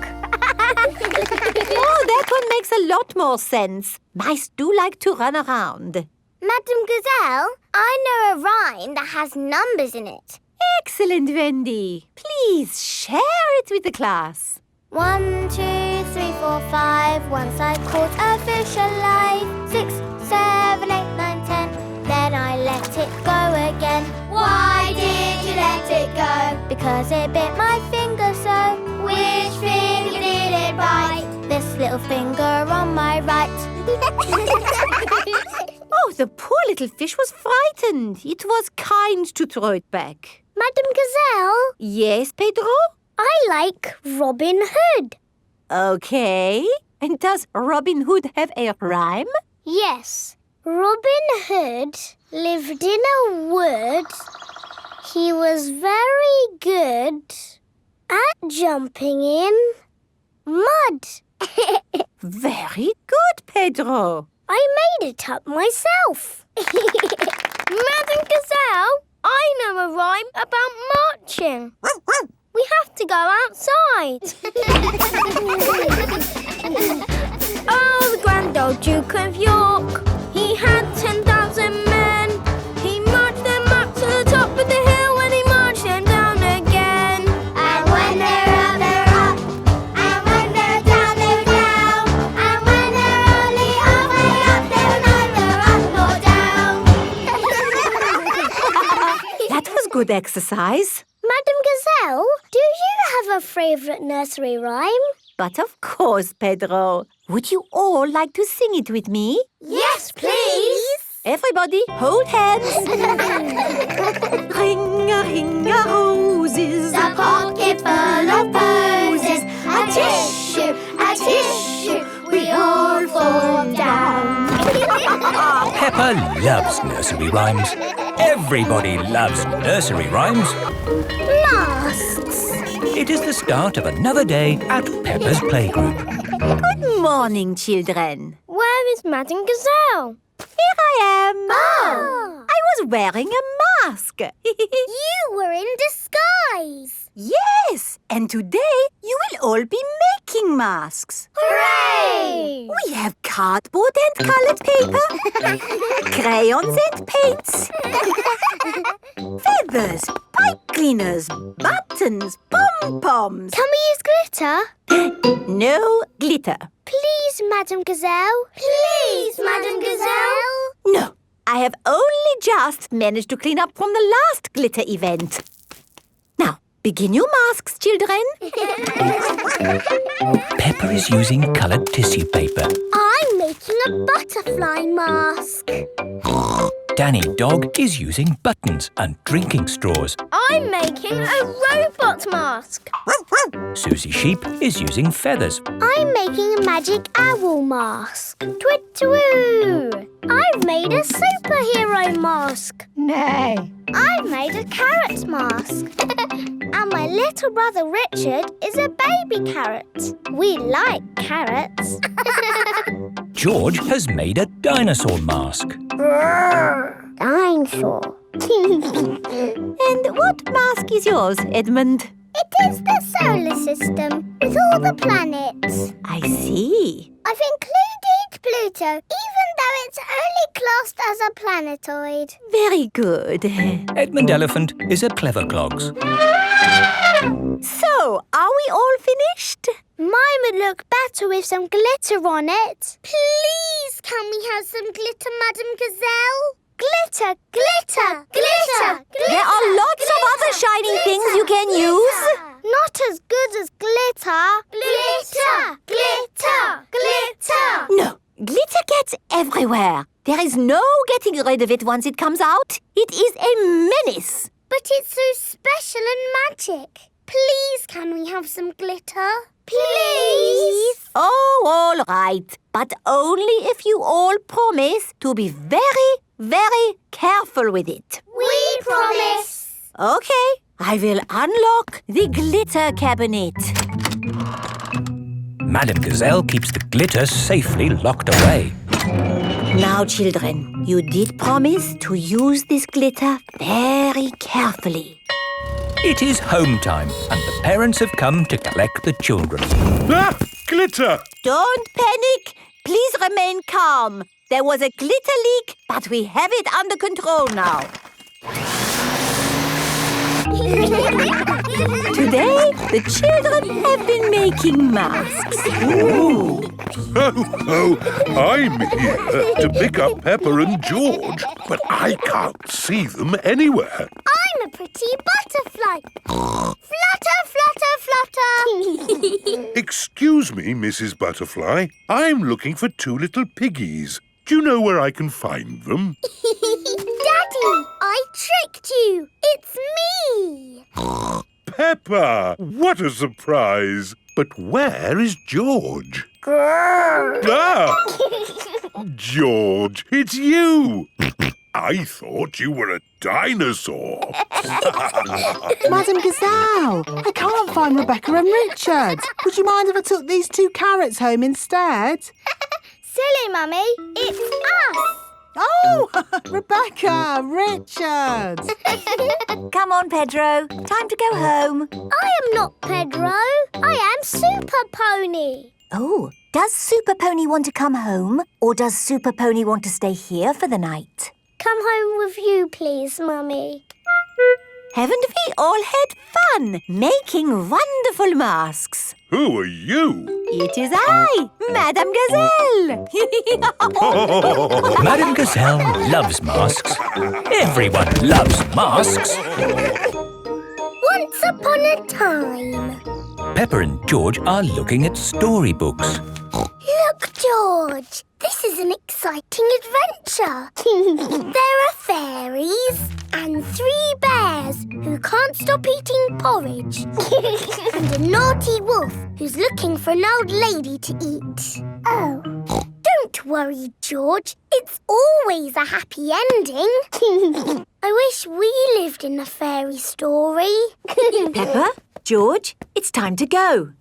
Oh, that one makes a lot more sense. Mice do like to run around. Madam Gazelle, I know a rhyme that has numbers in it. Excellent, Wendy. Please share it with the class. 1, 2, 3, 4, 5. Once I caught a fish alive. 6, 7, 8, 9, 10. Then I let it go again. Why did you let it go? Because it bit my finger so. Which finger did it bite? This little finger on my right. Oh, the poor little fish was frightened. It was kind to throw it back. Madam Gazelle, Yes, Pedro? I like Robin Hood. Okay. And does Robin Hood have a rhyme? Yes. Robin Hood lived in a wood. He was very good at jumping in mud. Very good, Pedro. I made it up myself. Madam Gazelle, I know a rhyme about marching. We have to go outside. Oh, the grand old Duke of York. He had 10,000 men. He marched them up to the top of the hill and he marched them down again. And when they're up, they're up. And when they're down, they're down. And when they're only halfway up, they're neither up nor down. That was good exercise. Madam Gazelle, do you have a favourite nursery rhyme? But of course, Pedro. Would you all like to sing it with me? Yes, please. Everybody, hold hands. Ring-a-ring-a-roses, A pocket full of posies. A tissue, we all fall down. Peppa loves nursery rhymes. Everybody loves nursery rhymes. Masks. It is the start of another day at Peppa's playgroup. Good morning, children. Where is Madame Gazelle? Here I am. Oh. I was wearing a mask. You were in disguise. Yes, and today you will all be making masks. Hooray! We have cardboard and coloured paper, crayons and paints, feathers, pipe cleaners, buttons, pom-poms. Can we use glitter? No glitter. Please, Madame Gazelle. Please, Madame Gazelle. No, I have only just managed to clean up from the last glitter event. Now, begin your masks, children. Peppa is using coloured tissue paper. I'm making a butterfly mask. Danny Dog is using buttons and drinking straws. I'm making a robot mask. Susie Sheep is using feathers. I'm making a magic owl mask. Twit-twoo! I've made a superhero mask. Nay. I've made a carrot mask. And my little brother Richard is a baby carrot. We like carrots. George has made a dinosaur mask. Dinosaur. And what mask is yours, Edmund? It is the solar system with all the planets. I see. I've included Pluto, even though it's only classed as a planetoid. Very good. Edmund Elephant is a clever clogs. So, are we all finished? Mine would look better with some glitter on it. Please, can we have some glitter, Madame Gazelle? Glitter, glitter, glitter, glitter. There are lots of other shiny things you can use. Not as good as glitter. Glitter, glitter, glitter. No, glitter gets everywhere. There is no getting rid of it once it comes out. It is a menace. But it's so special and magic. Please, can we have some glitter? Please. Oh, all right. But only if you all promise to be very, very careful with it. We promise. Okay, I will unlock the glitter cabinet. Madame Gazelle keeps the glitter safely locked away. Now, children, you did promise to use this glitter very carefully. It is home time and the parents have come to collect the children. Ah! Glitter! Don't panic. Please remain calm. There was a glitter leak, but we have it under control now. Today, the children have been making masks. Oh, I'm here to pick up Peppa and George, but I can't see them anywhere. I'm a pretty butterfly. Flutter, flutter, flutter. Excuse me, Mrs. Butterfly. I'm looking for two little piggies. Do you know where I can find them? Daddy, I tricked you. It's me. Peppa! What a surprise! But where is George? Ah! George, it's you! I thought you were a dinosaur. Madame Gazelle, I can't find Rebecca and Richard. Would you mind if I took these two carrots home instead? Silly, Mummy. It's us. Oh, Rebecca, Richard. Come on, Pedro. Time to go home. I am not Pedro. I am Super Pony. Oh, does Super Pony want to come home? Or does Super Pony want to stay here for the night? Come home with you, please, Mummy. Haven't we all had fun making wonderful masks? Who are you? It is I, Madame Gazelle. Madame Gazelle loves masks. Everyone loves masks. Once upon a time. Peppa and George are looking at storybooks. Look, George. This is an exciting adventure. There are fairies and 3 bears who can't stop eating porridge. And a naughty wolf who's looking for an old lady to eat. Oh. Don't worry, George. It's always a happy ending. I wish we lived in a fairy story. Peppa, George, it's time to go.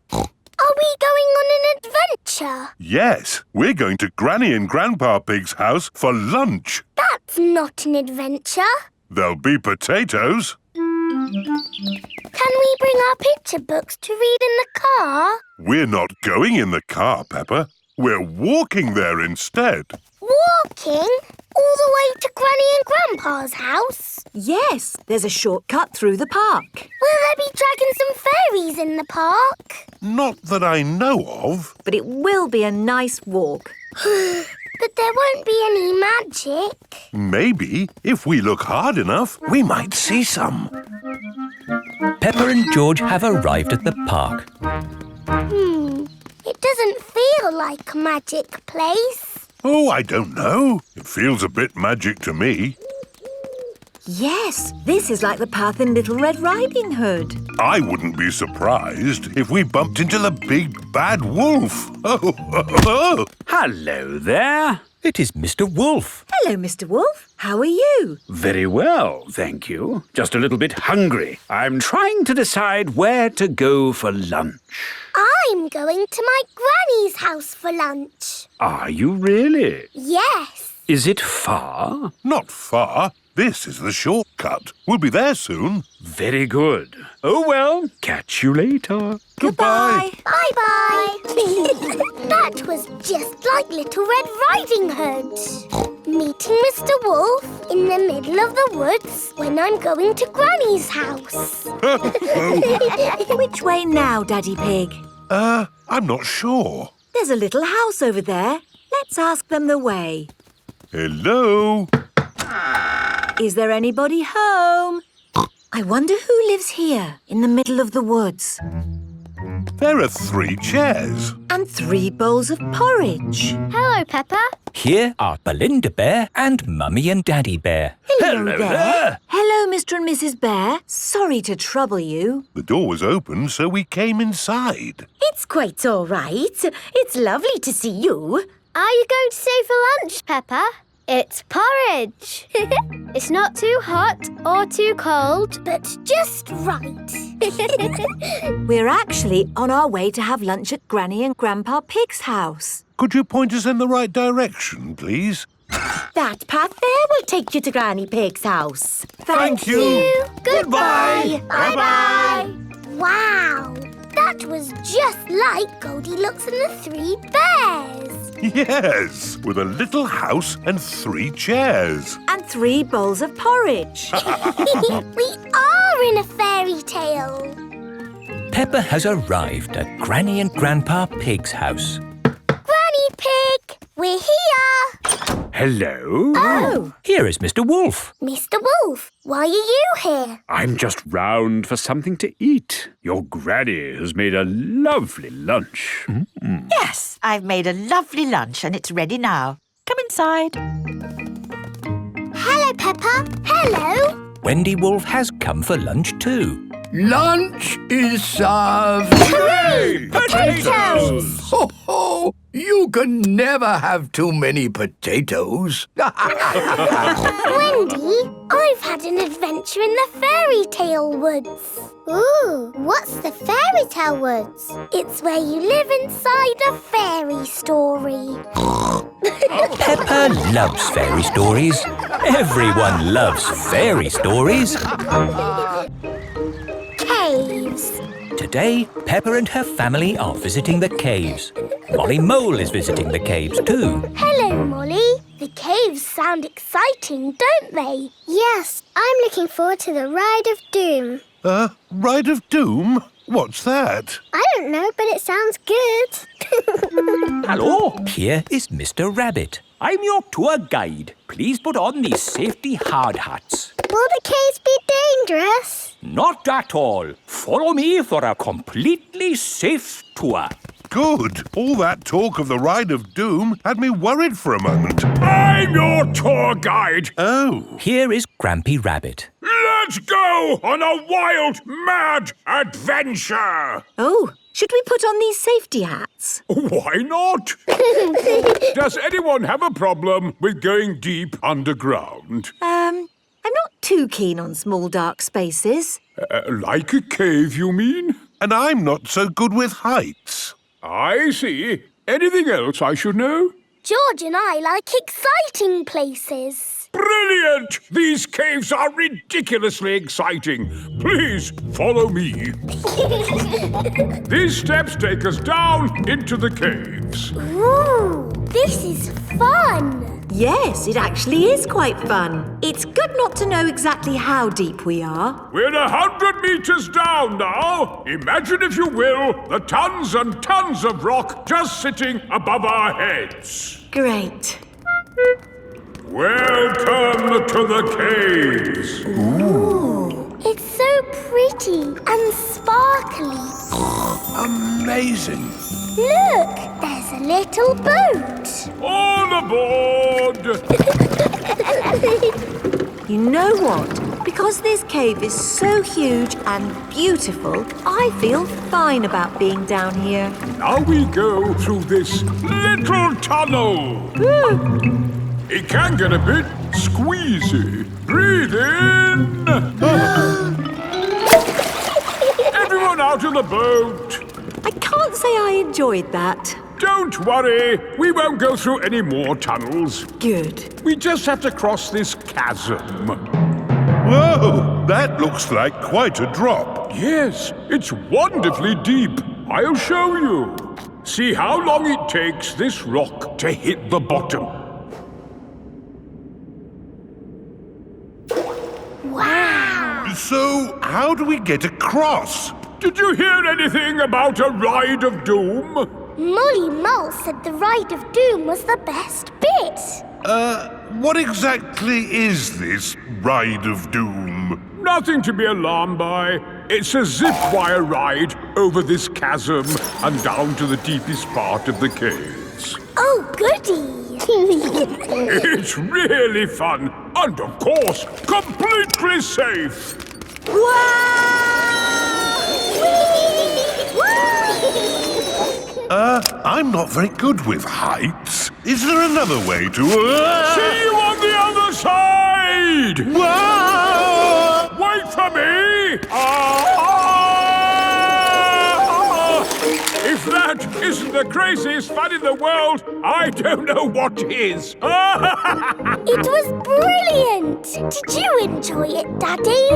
Are we going on an adventure? Yes, we're going to Granny and Grandpa Pig's house for lunch. That's not an adventure. There'll be potatoes. Can we bring our picture books to read in the car? We're not going in the car, Peppa. We're walking there instead. Walking? All the way to Granny and Grandpa's house? Yes, there's a shortcut through the park. Will there be dragons and fairies in the park? Not that I know of. But it will be a nice walk. But there won't be any magic. Maybe, if we look hard enough, we might see some. Peppa and George have arrived at the park. It doesn't feel like a magic place. Oh, I don't know. It feels a bit magic to me. Yes, this is like the path in Little Red Riding Hood. I wouldn't be surprised if we bumped into the big bad wolf. Oh. Hello there. It is Mr. Wolf. Hello, Mr. Wolf. How are you? Very well, thank you. Just a little bit hungry. I'm trying to decide where to go for lunch. I'm going to my granny's house for lunch. Are you really? Yes. Is it far? Not far. This is the shortcut. We'll be there soon. Very good. Oh, well, catch you later. Goodbye. Bye-bye. That was just like Little Red Riding Hood. Meeting Mr. Wolf in the middle of the woods when I'm going to Granny's house. Which way now, Daddy Pig? I'm not sure. There's a little house over there. Let's ask them the way. Hello? Is there anybody home? I wonder who lives here in the middle of the woods. There are 3 chairs. And 3 bowls of porridge. Hello, Peppa. Here are Belinda Bear and Mummy and Daddy Bear. Hello there. Hello, Mr. and Mrs. Bear. Sorry to trouble you. The door was open, so we came inside. It's quite all right. It's lovely to see you. Are you going to stay for lunch, Peppa? It's porridge. It's not too hot or too cold, but just right. We're actually on our way to have lunch at Granny and Grandpa Pig's house. Could you point us in the right direction, please? That path there will take you to Granny Pig's house. Thank you. Goodbye. Bye-bye. Wow, that was just like Goldilocks and the 3 bears. Yes, with a little house and 3 chairs. And 3 bowls of porridge. We are in a fairy tale. Peppa has arrived at Granny and Grandpa Pig's house. Granny Pig, we're here. Hello? Oh, Here is Mr. Wolf. Mr. Wolf, why are you here? I'm just round for something to eat. Your granny has made a lovely lunch. Yes, I've made a lovely lunch and it's ready now. Come inside. Hello, Peppa. Hello. Wendy Wolf has come for lunch too. Lunch is served. Hooray! Potatoes! Ho, ho! You can never have too many potatoes. Wendy, I've had an adventure in the fairy tale woods. Ooh, what's the fairy tale woods? It's where you live inside a fairy story. Peppa loves fairy stories. Everyone loves fairy stories. Caves. Today, Peppa and her family are visiting the caves. Molly Mole is visiting the caves too. Hello, Molly. The caves sound exciting, don't they? Yes, I'm looking forward to the Ride of Doom. Ride of Doom? What's that? I don't know, but it sounds good. Hello? Here is Mr. Rabbit. I'm your tour guide. Please put on these safety hard hats. Will the caves be dangerous? Not at all. Follow me for a completely safe tour. good. All that talk of the Ride of Doom had me worried for a moment. I'm your tour guide. Oh. Here is Grampy Rabbit. Let's go on a wild, mad adventure. Oh, should we put on these safety hats? Why not? Does anyone have a problem with going deep underground? I'm not too keen on small dark spaces. Like a cave, you mean? And I'm not so good with heights. I see. Anything else I should know? George and I like exciting places. Brilliant! These caves are ridiculously exciting. Please follow me. These steps take us down into the caves. Ooh, this is fun. Yes, it actually is quite fun. It's good not to know exactly how deep we are. We're 100 meters down now. Imagine, if you will, the tons and tons of rock just sitting above our heads. Great. Welcome to the caves. Ooh, it's so pretty and sparkly. Amazing. Look, there's a little boat. All aboard! You know what? Because this cave is so huge and beautiful, I feel fine about being down here. Now we go through this little tunnel. It can get a bit squeezy. Breathe in. Everyone out of the boat. I can't say I enjoyed that. Don't worry. We won't go through any more tunnels. Good. We just have to cross this chasm. Whoa, that looks like quite a drop. Yes, it's wonderfully deep. I'll show you. See how long it takes this rock to hit the bottom. Wow. So, how do we get across? Did you hear anything about a Ride of Doom? Molly Mull said the Ride of Doom was the best bit. What exactly is this Ride of Doom? Nothing to be alarmed by. It's a zip wire ride over this chasm and down to the deepest part of the caves. Oh, goody. It's really fun and, of course, completely safe. I'm not very good with heights. Is there another way to... See you on the other side! Whoa! Wait for me! If that isn't the craziest fun in the world, I don't know what is. It was brilliant. Did you enjoy it, Daddy?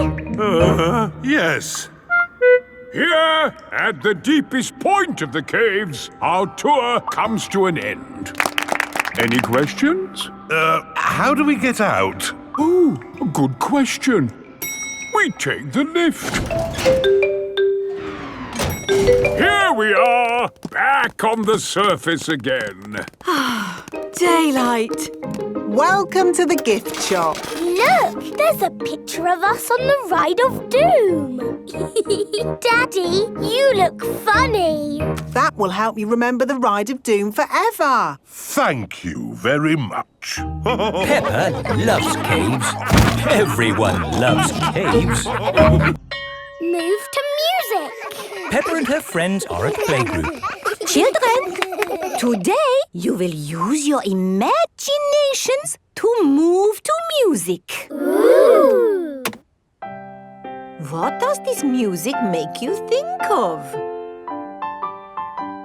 Yes. Here, at the deepest point of the caves, our tour comes to an end. Any questions? How do we get out? Oh, a good question. We take the lift. Here we are, back on the surface again. Daylight. Welcome to the gift shop. Look, there's a picture of us on the Ride of Doom. Daddy, you look funny. That will help you remember the Ride of Doom forever. Thank you very much. Peppa loves caves. Everyone loves caves. Move to music. Peppa and her friends are at playgroup. Children, today you will use your imaginations to move to music. Ooh. What does this music make you think of?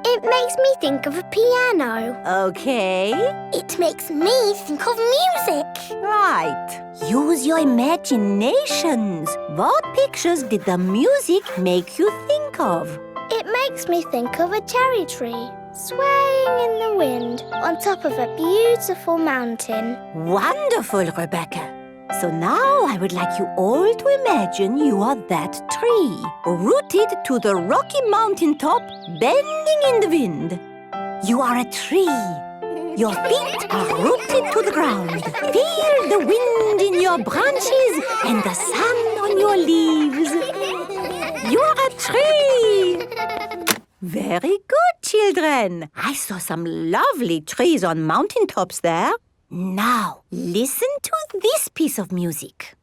It makes me think of a piano. Okay. It makes me think of music. Right. Use your imaginations. What pictures did the music make you think of? It makes me think of a cherry tree swaying in the wind on top of a beautiful mountain. Wonderful, Rebecca. So now I would like you all to imagine you are that tree, rooted to the rocky mountain top, bending in the wind. You are a tree. Your feet are rooted to the ground. Feel the wind in your branches and the sun on your leaves. You are a tree. Very good, children. I saw some lovely trees on mountain tops there. Now, listen to this piece of music.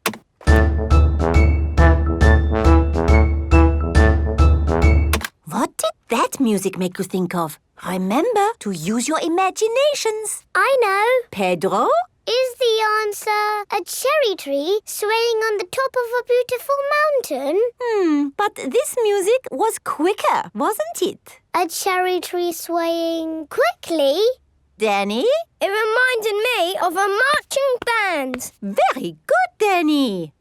What did that music make you think of? Remember to use your imaginations. I know. Pedro? Is the answer a cherry tree swaying on the top of a beautiful mountain? But this music was quicker, wasn't it? A cherry tree swaying quickly? Danny? It reminded me of a marching band. Very good, Danny.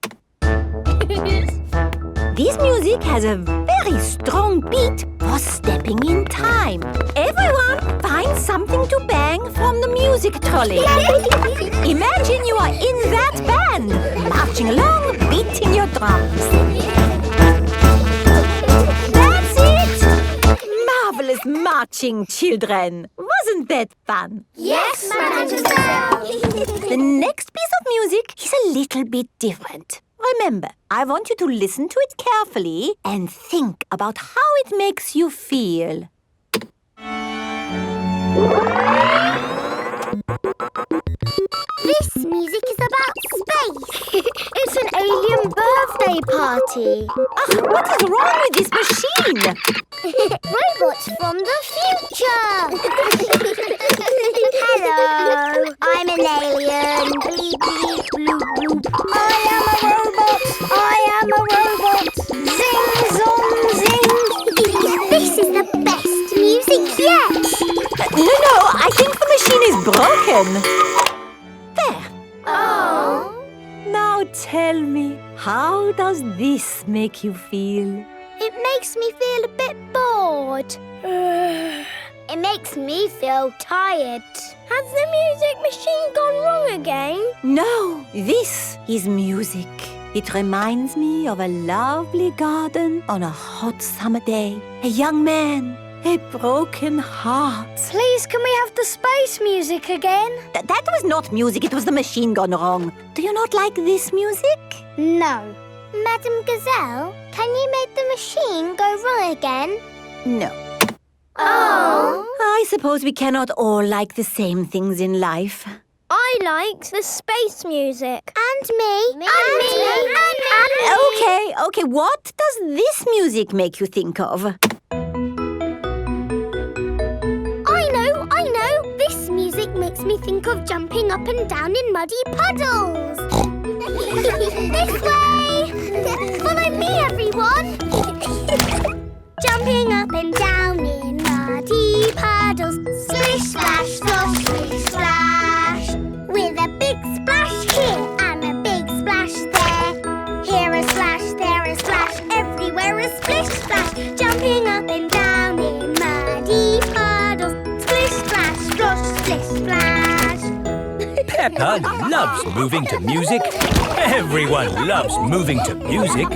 This music has a very strong beat for stepping in time. Everyone find something to bang from the music trolley. Imagine you are in that band, marching along, beating your drums. That's it! Marvelous marching, children. Wasn't that fun? Yes, Madame Giselle. The next piece of music is a little bit different. Remember, I want you to listen to it carefully and think about how it makes you feel. This music is about space. It's an alien birthday party. What is wrong with this machine? Robots from the future. Hello, I'm an alien. Bleep, bleep, bloop, bloop. I am a robot. I am a robot. Zing, zong, zing. This is the best music yet. No, I think the machine is broken. There. Oh. Now tell me, how does this make you feel? It makes me feel a bit bored. It makes me feel tired. Has the music machine gone wrong again? No, this is music. It reminds me of a lovely garden on a hot summer day. A young man, a broken heart. Please, can we have the space music again? That was not music, it was the machine gone wrong. Do you not like this music? No. Madame Gazelle, can you make the machine go wrong again? No. Oh. I suppose we cannot all like the same things in life. I like the space music. And me. And me. Okay, what does this music make you think of? I know. This music makes me think of jumping up and down in muddy puddles. This way. Follow me, everyone. Jumping up and down in muddy puddles. Splish, splash, slosh, splish, splash. With a big splash here and a big splash there. Here a splash, there a splash, everywhere a splish, splash. Jumping up and down in muddy puddles. Splish, splash, slosh, splish, splash. Peppa loves moving to music. Everyone loves moving to music.